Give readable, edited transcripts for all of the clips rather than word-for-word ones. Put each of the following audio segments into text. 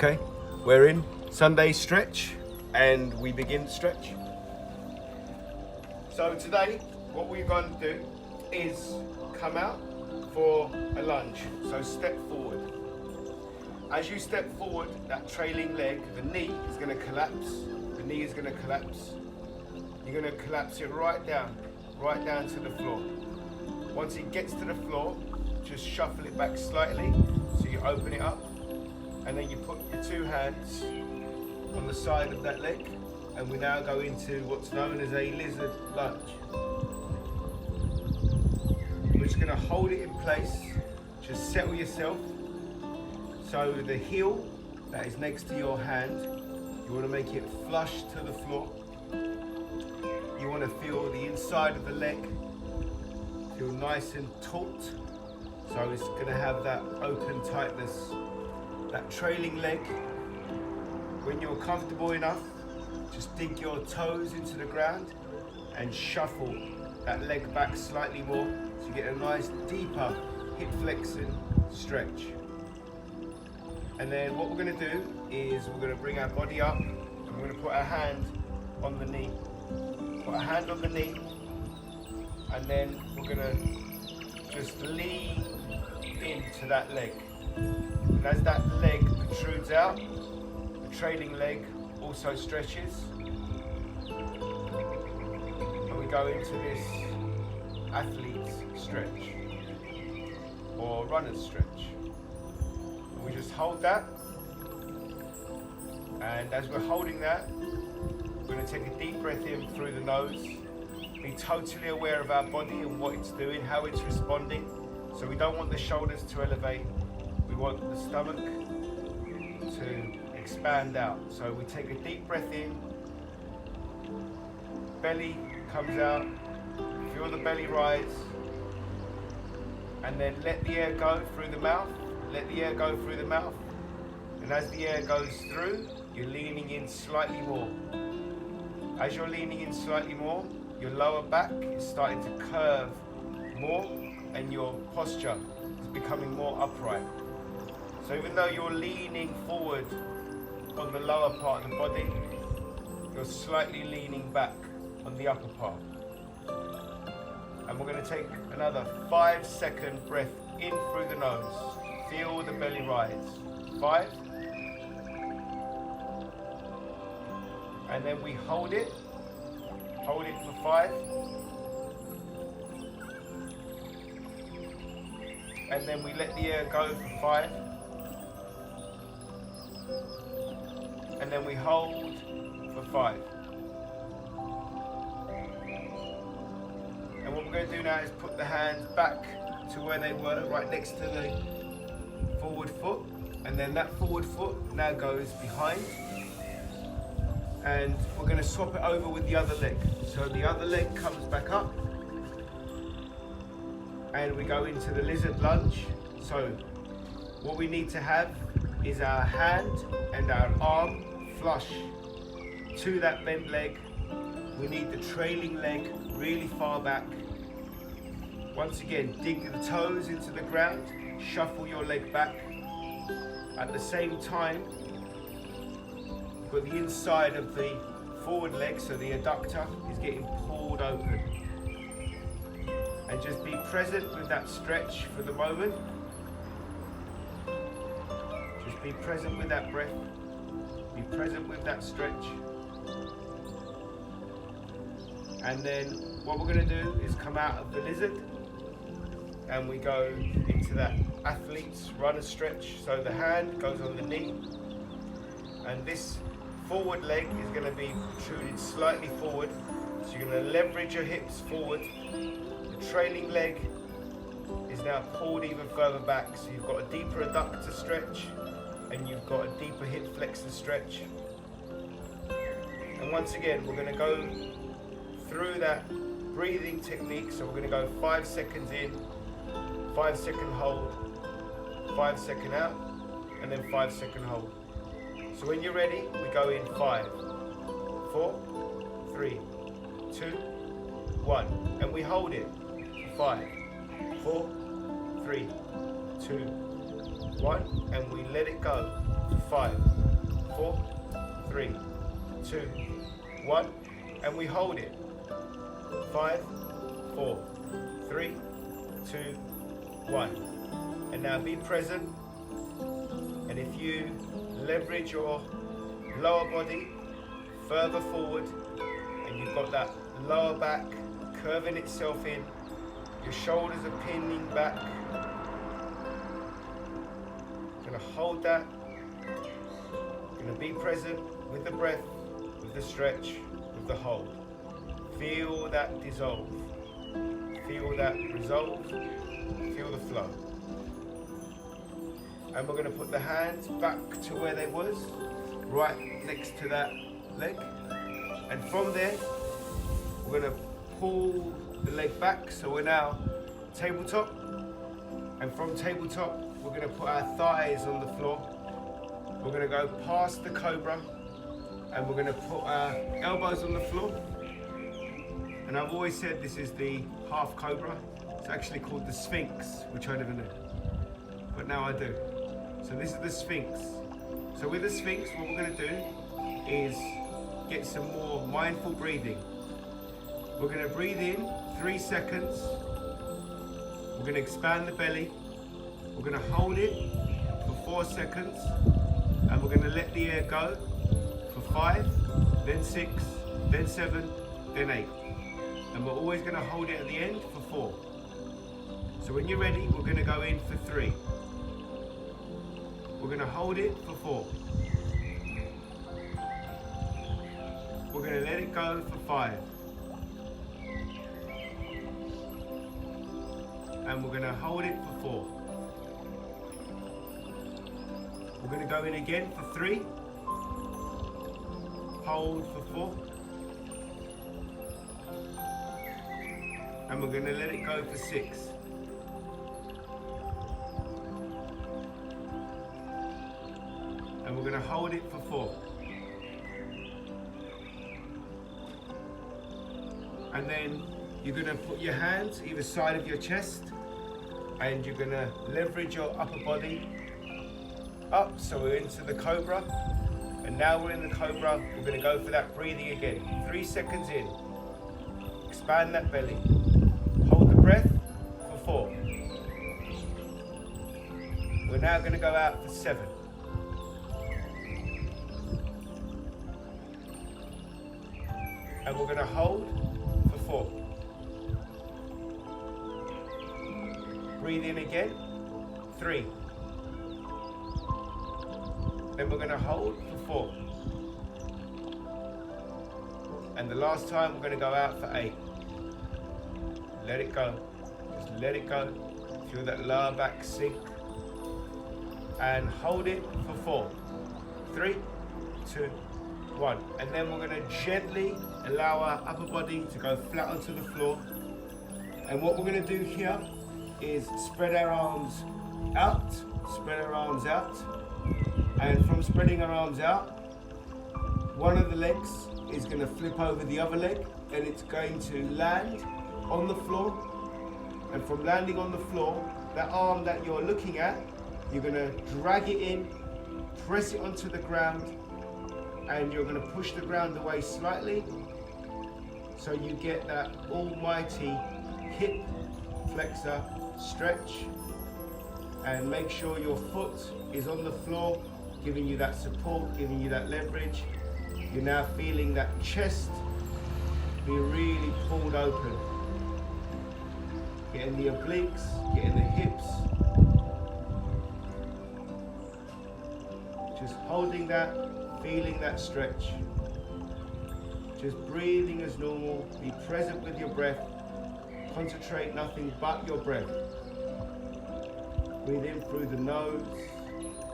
Okay, we're in Sunday stretch and we begin the stretch. So today what we're going to do is come out for a lunge. So step forward. As you step forward, that trailing leg, the knee is going to collapse. The knee is going to collapse. You're going to collapse it right down to the floor. Once it gets to the floor, just shuffle it back slightly so you open it up. And then you put your two hands on the side of that leg, and we now go into what's known as a lizard lunge. We're just going to hold it in place, just settle yourself. So the heel that is next to your hand, you want to make it flush to the floor. You want to feel the inside of the leg feel nice and taut. So it's going to have that open tightness. That trailing leg, when you're comfortable enough, just dig your toes into the ground and shuffle that leg back slightly more so you get a nice deeper hip flexing stretch. And then what we're going to do is we're going to bring our body up and we're going to put our hand on the knee. Put our hand on the knee, and then we're going to just lean into that leg. And as that leg protrudes out, the trailing leg also stretches. And we go into this athlete's stretch or runner's stretch. And we just hold that. And as we're holding that, we're going to take a deep breath in through the nose. Be totally aware of our body and what it's doing, how it's responding. So we don't want the shoulders to elevate. We want the stomach to expand out. So we take a deep breath in, belly comes out, feel the belly rise, and then let the air go through the mouth, let the air go through the mouth. And as the air goes through, you're leaning in slightly more. As you're leaning in slightly more, your lower back is starting to curve more and your posture is becoming more upright. So even though you're leaning forward on the lower part of the body, you're slightly leaning back on the upper part. And we're going to take another 5-second breath in through the nose. Feel the belly rise. 5. And then we hold it for 5. And then we let the air go for 5. And then we hold for 5. And what we're going to do now is put the hands back to where they were, right next to the forward foot. And then that forward foot now goes behind. And we're going to swap it over with the other leg. So the other leg comes back up. And we go into the lizard lunge. So what we need to have is our hand and our arm flush to that bent leg. We need the trailing leg really far back. Once again, dig the toes into the ground, shuffle your leg back. At the same time, you've got the inside of the forward leg, so the adductor is getting pulled open. And just be present with that stretch for the moment. Just be present with that breath. Be present with that stretch. And then what we're going to do is come out of the lizard and we go into that athlete's runner stretch. So the hand goes on the knee and this forward leg is going to be protruded slightly forward. So you're going to leverage your hips forward. The trailing leg is now pulled even further back. So you've got a deeper adductor stretch and you've got a deeper hip flexor stretch. And once again, we're going to go through that breathing technique. So we're going to go 5 seconds in, 5-second hold, 5-second out, and then 5-second hold. So when you're ready, we go in 5, 4, 3, 2, 1, and we hold it. 5, 4, 3, 2, 1, and we let it go. for 5, 4, 3, 2, 1, and we hold it. 5, 4, 3, 2, 1. And now be present. And if you leverage your lower body further forward, and you've got that lower back curving itself in, your shoulders are pinning back. Gonna hold that. Gonna be present with the breath, with the stretch, with the hold. Feel that dissolve. Feel that resolve. Feel the flow. And we're gonna put the hands back to where they was, right next to that leg. And from there, we're gonna pull the leg back, so we're now tabletop. And from tabletop, we're gonna put our thighs on the floor. We're gonna go past the cobra, and we're gonna put our elbows on the floor. And I've always said this is the half cobra. It's actually called the Sphinx, which I never knew, but now I do. So this is the Sphinx. So with the Sphinx, what we're gonna do is get some more mindful breathing. We're gonna breathe in 3 seconds. We're gonna expand the belly. We're gonna hold it for 4 seconds. And we're gonna let the air go for 5, then 6, then 7, then 8. And we're always gonna hold it at the end for 4. So when you're ready, we're gonna go in for 3. We're gonna hold it for 4. We're gonna let it go for 5. And we're gonna hold it for 4. We're gonna go in again for 3. Hold for 4. And we're gonna let it go for 6. And we're gonna hold it for 4. And then you're gonna put your hands either side of your chest, and you're gonna leverage your upper body up, so we're into the cobra. And now we're in the cobra, we're gonna go for that breathing again. 3 seconds in, expand that belly, hold the breath for 4. We're now gonna go out for 7. And we're gonna hold for 4. Breathe in again, 3. Then we're gonna hold for 4. And the last time we're gonna go out for 8. Let it go, just let it go. Feel that lower back sink. And hold it for 4. 3, 2, 1. And then we're gonna gently allow our upper body to go flat onto the floor. And what we're gonna do here is spread our arms out, spread our arms out. And from spreading our arms out, one of the legs is going to flip over the other leg, and it's going to land on the floor. And from landing on the floor, that arm that you're looking at, you're going to drag it in, press it onto the ground, and you're going to push the ground away slightly, so you get that almighty hip flexor stretch. And make sure your foot is on the floor, giving you that support, giving you that leverage. You're now feeling that chest be really pulled open. Getting the obliques, getting the hips. Just holding that, feeling that stretch. Just breathing as normal. Be present with your breath. Concentrate nothing but your breath. Breathe in through the nose.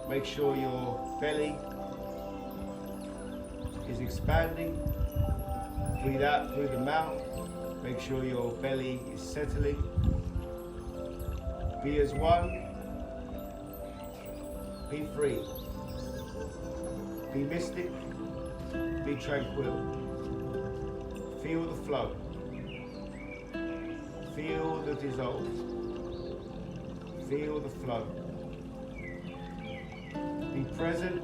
Make sure your belly is expanding. Breathe out through the mouth. Make sure your belly is settling. Be as one. Be free. Be mystic. Be tranquil. Feel the flow. Feel the dissolve. Feel the flow. Be present.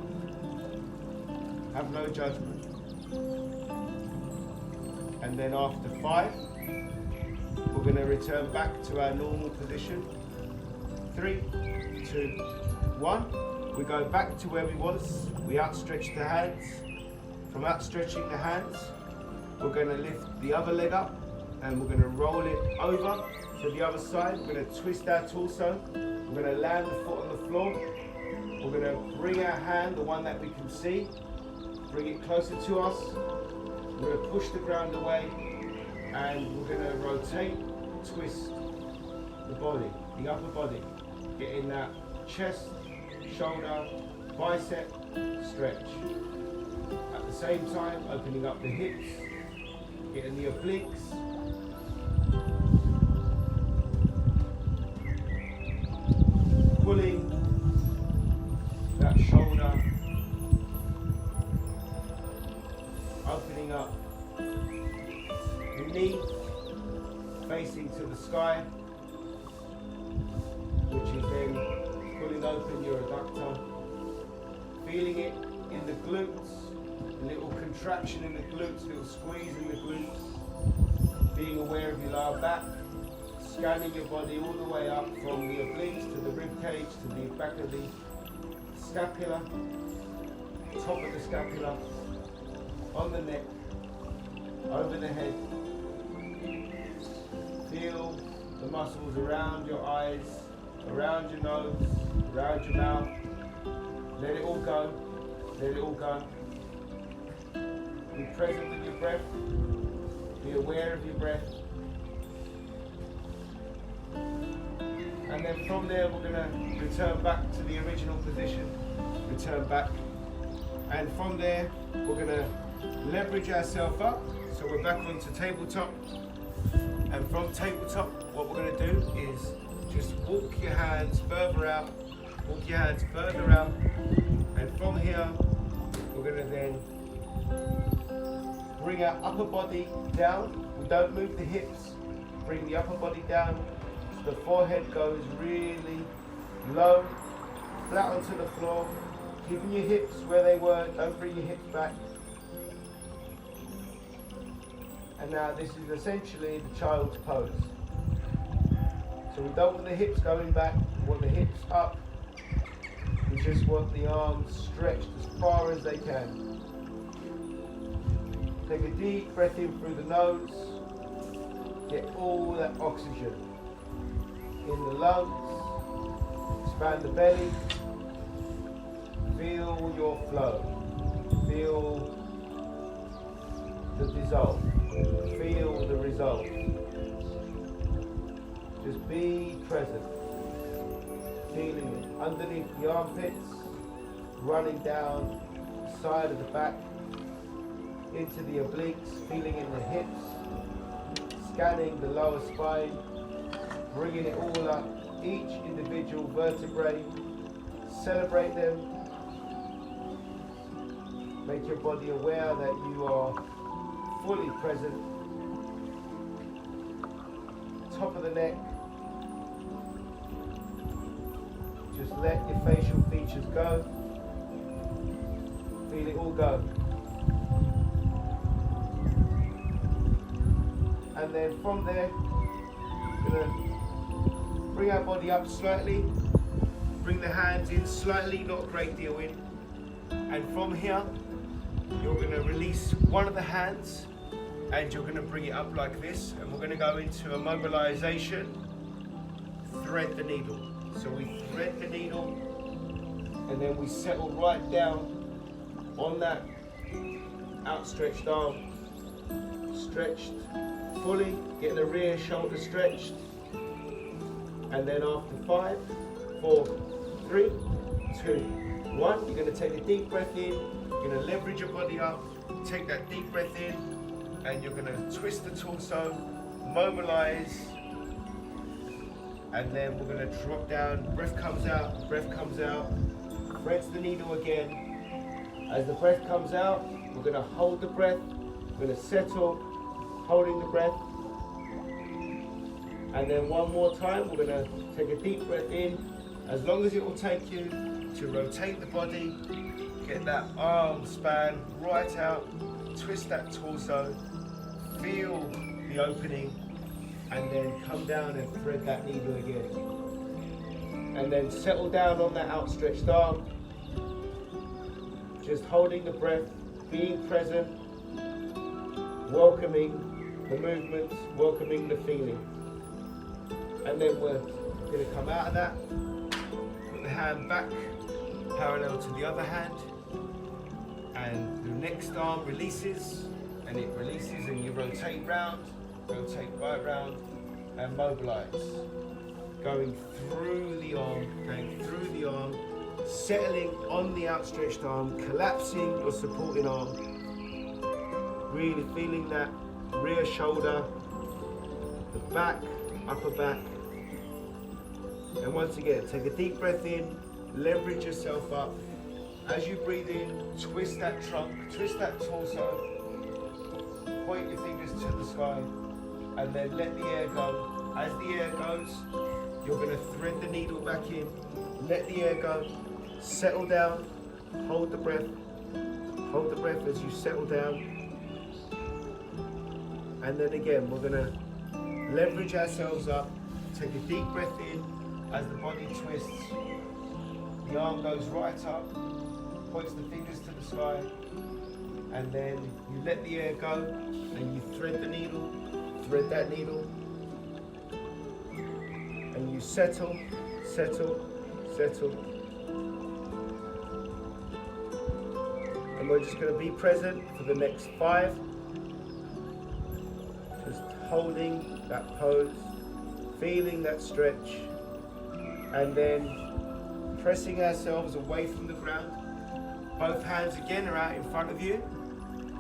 Have no judgment. And then after 5, we're going to return back to our normal position. 3, 2, 1. We go back to where we was. We outstretch the hands. From outstretching the hands, we're going to lift the other leg up and we're going to roll it over to the other side. We're going to twist our torso. We're going to land the foot on the floor. We're going to bring our hand, the one that we can see, bring it closer to us. We're going to push the ground away and we're going to rotate, twist the body, the upper body, getting that chest, shoulder, bicep stretch. At the same time, opening up the hips, getting the obliques, pulling that shoulder, opening up the knee, facing to the sky, which is then pulling open your adductor, feeling it in the glutes, a little contraction in the glutes, little squeeze in the glutes, being aware of your lower back, scanning your body all the way up from the obliques to the rib cage to the back of the scapula, top of the scapula, on the neck, over the head. Feel the muscles around your eyes, around your nose, around your mouth. Let it all go, let it all go. Be present with your breath, be aware of your breath. And then from there we're going to return back to the original position, return back. And from there we're going to leverage ourselves up, so we're back onto tabletop. And from tabletop, what we're going to do is just walk your hands further out, walk your hands further out, and from here we're going to then bring our upper body down. We don't move the hips, bring the upper body down so the forehead goes really low, flat onto the floor, keeping your hips where they were, don't bring your hips back. And now this is essentially the child's pose. So we don't want the hips going back, we want the hips up. We just want the arms stretched as far as they can. Take a deep breath in through the nose. Get all that oxygen in the lungs. Expand the belly. Feel your flow. Feel the dissolve. Feel the result. Just be present. Feeling it underneath the armpits, running down the side of the back, into the obliques, feeling in the hips, scanning the lower spine, bringing it all up, each individual vertebrae, celebrate them, make your body aware that you are fully present, top of the neck, just let your facial features go, feel it all go. And then from there, we're going to bring our body up slightly, bring the hands in slightly, not a great deal in. And from here, you're going to release one of the hands and you're going to bring it up like this. And we're going to go into a mobilization, thread the needle. So we thread the needle and then we settle right down on that outstretched arm, stretched fully, get the rear shoulder stretched, and then after 5, 4, 3, 2, 1, you're going to take a deep breath in, you're going to leverage your body up, take that deep breath in, and you're going to twist the torso, mobilize, and then we're going to drop down, breath comes out, threads the needle again. As the breath comes out, we're going to hold the breath, we're going to settle, holding the breath, and then one more time we're going to take a deep breath in, as long as it will take you, to rotate the body, get that arm span right out, twist that torso, feel the opening, and then come down and thread that needle again. And then settle down on that outstretched arm, just holding the breath, being present, welcoming the movements, welcoming the feeling. And then we're going to come out of that, put the hand back parallel to the other hand, and the next arm releases, and it releases, and you rotate round, rotate right round, and mobilize. Going through the arm, settling on the outstretched arm, collapsing your supporting arm, really feeling that rear shoulder, the back, upper back. And once again, take a deep breath in, leverage yourself up. As you breathe in, twist that trunk, twist that torso, point your fingers to the sky, and then let the air go. As the air goes, you're going to thread the needle back in, let the air go, settle down, hold the breath as you settle down. And then again, we're going to leverage ourselves up, take a deep breath in as the body twists. The arm goes right up, points the fingers to the sky, and then you let the air go and you thread the needle, thread that needle, and you settle, settle, settle. And we're just going to be present for the next 5. Just holding that pose, feeling that stretch, and then pressing ourselves away from the ground. Both hands again are out in front of you.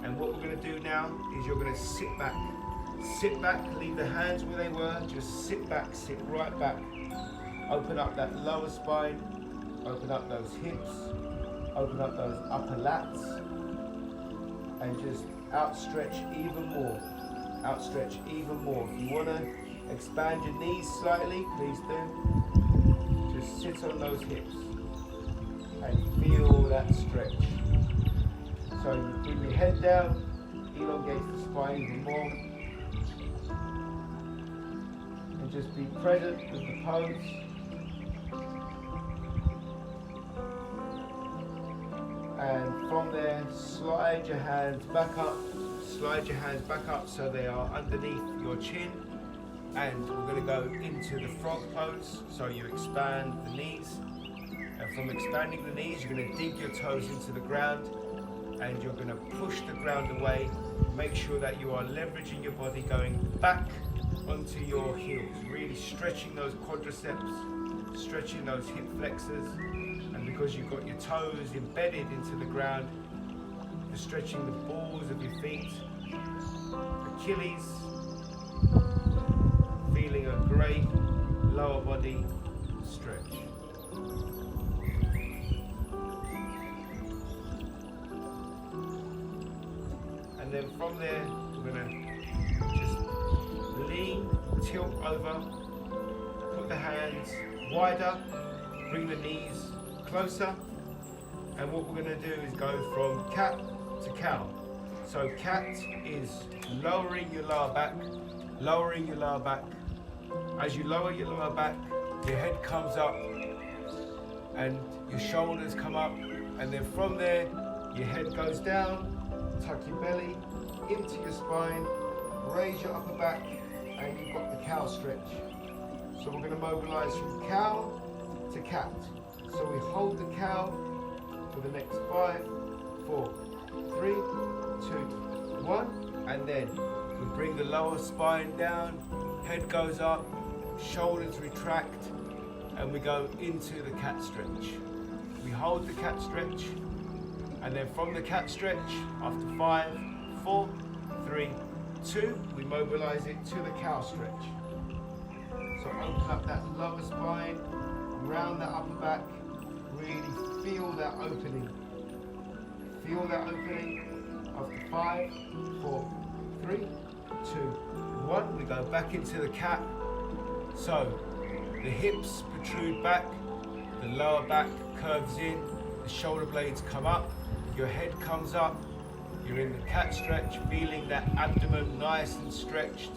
And what we're going to do now is you're going to sit back, leave the hands where they were, just sit back, sit right back. Open up that lower spine, open up those hips, open up those upper lats, and just outstretch even more, outstretch even more. If you want to expand your knees slightly, please do. Just sit on those hips and feel that stretch. So you bring your head down, elongate the spine even more, and just be present with the pose. And from there, slide your hands back up so they are underneath your chin. And we're going to go into the frog pose, so you expand the knees. And from expanding the knees, you're going to dig your toes into the ground, and you're going to push the ground away. Make sure that you are leveraging your body, going back onto your heels, really stretching those quadriceps, stretching those hip flexors. And because you've got your toes embedded into the ground, you're stretching the balls of your feet, Achilles, feeling a great lower body stretch. And then from there, we're going to just lean, tilt over, put the hands wider, bring the knees closer. And what we're going to do is go from cat to cow. So cat is lowering your lower back, lowering your lower back. As you lower your lower back, your head comes up and your shoulders come up. And then from there, your head goes down. Tuck your belly into your spine, raise your upper back, and you've got the cow stretch. So we're going to mobilize from cow to cat. So we hold the cow for the next 5, 4, 3, 2, 1, and then we bring the lower spine down, head goes up, shoulders retract, and we go into the cat stretch. We hold the cat stretch, and then from the cat stretch, after 5, 4, 3, 2, we mobilize it to the cow stretch. So open up that lower spine, round that upper back, really feel that opening. Feel that opening. After 5, 4, 3, 2, 1, we go back into the cat. So the hips protrude back, The lower back curves in, the shoulder blades come up, your head comes up, you're in the cat stretch, feeling that abdomen nice and stretched.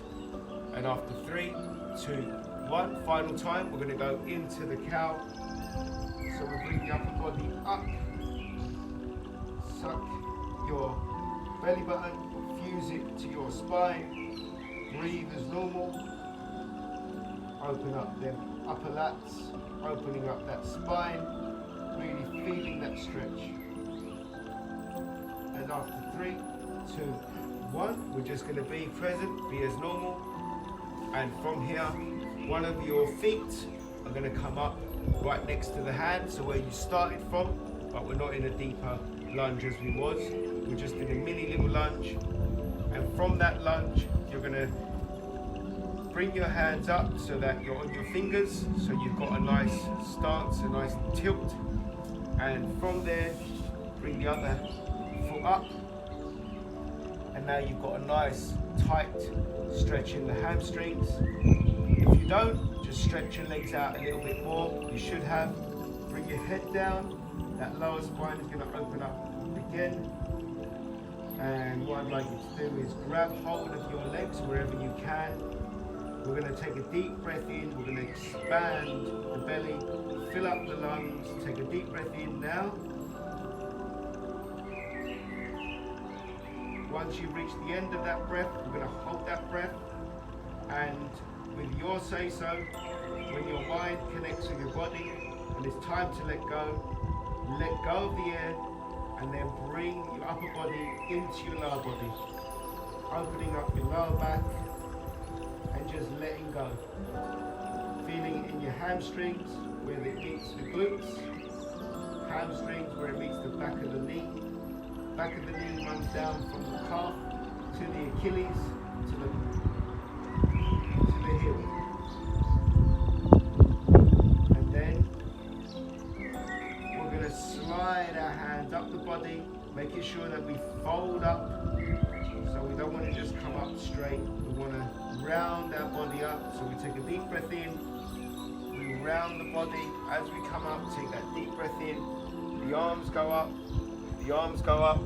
And after 3, 2, 1, final time, we're going to go into the cow. So we bring the upper body up, suck your belly button, fuse it to your spine, breathe as normal, open up them upper lats, opening up that spine, really feeling that stretch. And after 3, 2, 1, we're just going to be present, be as normal. And from here, one of your feet are going to come up right next to the hand, so where you started from, but we're not in a deeper lunge as we was. We're just in a mini little lunge. And from that lunge, you're going to bring your hands up so that you're on your fingers, so you've got a nice stance, a nice tilt. And from there, bring the other foot up. And now you've got a nice tight stretch in the hamstrings. If you don't, just stretch your legs out a little bit more. You should have. Bring your head down. That lower spine is going to open up again. And what I'd like you to do is grab hold of your legs wherever you can. We're going to take a deep breath in. We're going to expand the belly, fill up the lungs. Take a deep breath in now. Once you reach the end of that breath, we're going to hold that breath, and with your say-so, when your mind connects with your body and it's time to let go of the air, and then bring your upper body into your lower body, opening up your lower back and just letting go. Feeling it in your hamstrings where it meets the glutes, hamstrings where it meets the back of the knee. Back of the knee runs down from the calf to the Achilles to the heel. And then we're going to slide our hands up the body, making sure that we fold up. So we don't want to just come up straight. We want to round our body up. So we take a deep breath in. We round the body. As we come up, take that deep breath in. The arms go up. The arms go up,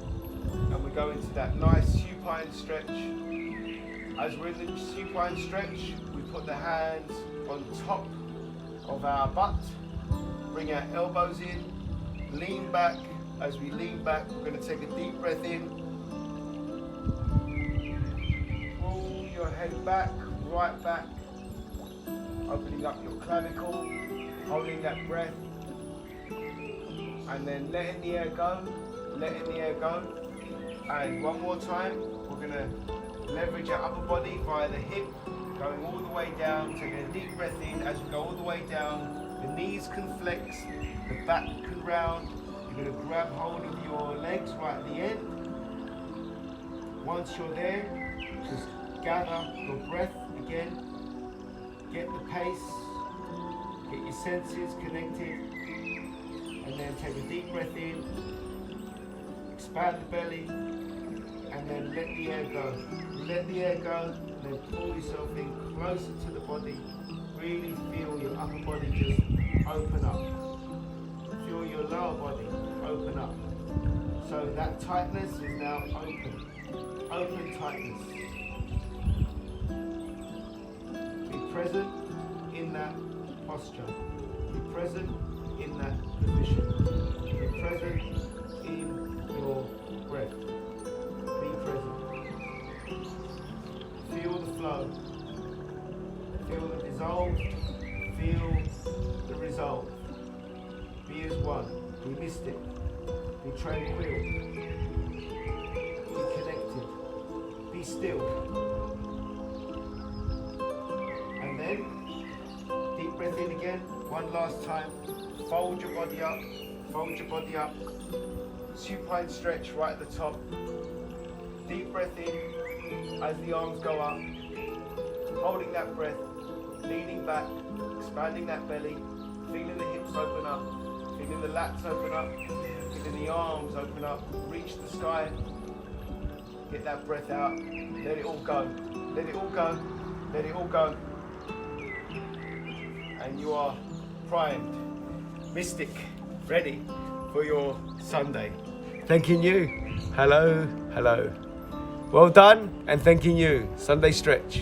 and we go into that nice supine stretch. As we're in the supine stretch, we put the hands on top of our butt, bring our elbows in, lean back. As we lean back, we're going to take a deep breath in. Pull your head back, right back, opening up your clavicle, holding that breath, and then letting the air go. Letting the air go. And one more time, we're going to leverage our upper body via the hip, going all the way down, taking a deep breath in. As we go all the way down, the knees can flex, the back can round. You're going to grab hold of your legs right at the end. Once you're there, just gather your breath again, get the pace, get your senses connected, and then take a deep breath in. Expand the belly, and then let the air go. Let the air go, and then pull yourself in closer to the body. Really feel your upper body just open up. Feel your lower body open up. So that tightness is now open. Open tightness. Be present in that posture. Be present in that position. Be present in your breath. Be present. Feel the flow. Feel the dissolve. Feel the resolve. Be as one. Be mystic. Be tranquil. Be connected. Be still. And then deep breath in again. One last time. Fold your body up. Fold your body up. Supine stretch right at the top. Deep breath in as the arms go up. Holding that breath, leaning back, expanding that belly, feeling the hips open up, feeling the lats open up, feeling the arms open up, reach the sky. Get that breath out, let it all go, let it all go, let it all go. And you are primed. mystic, ready for your Sunday. Thanking you. Hello, hello. Well done, and thanking you. Sunday stretch.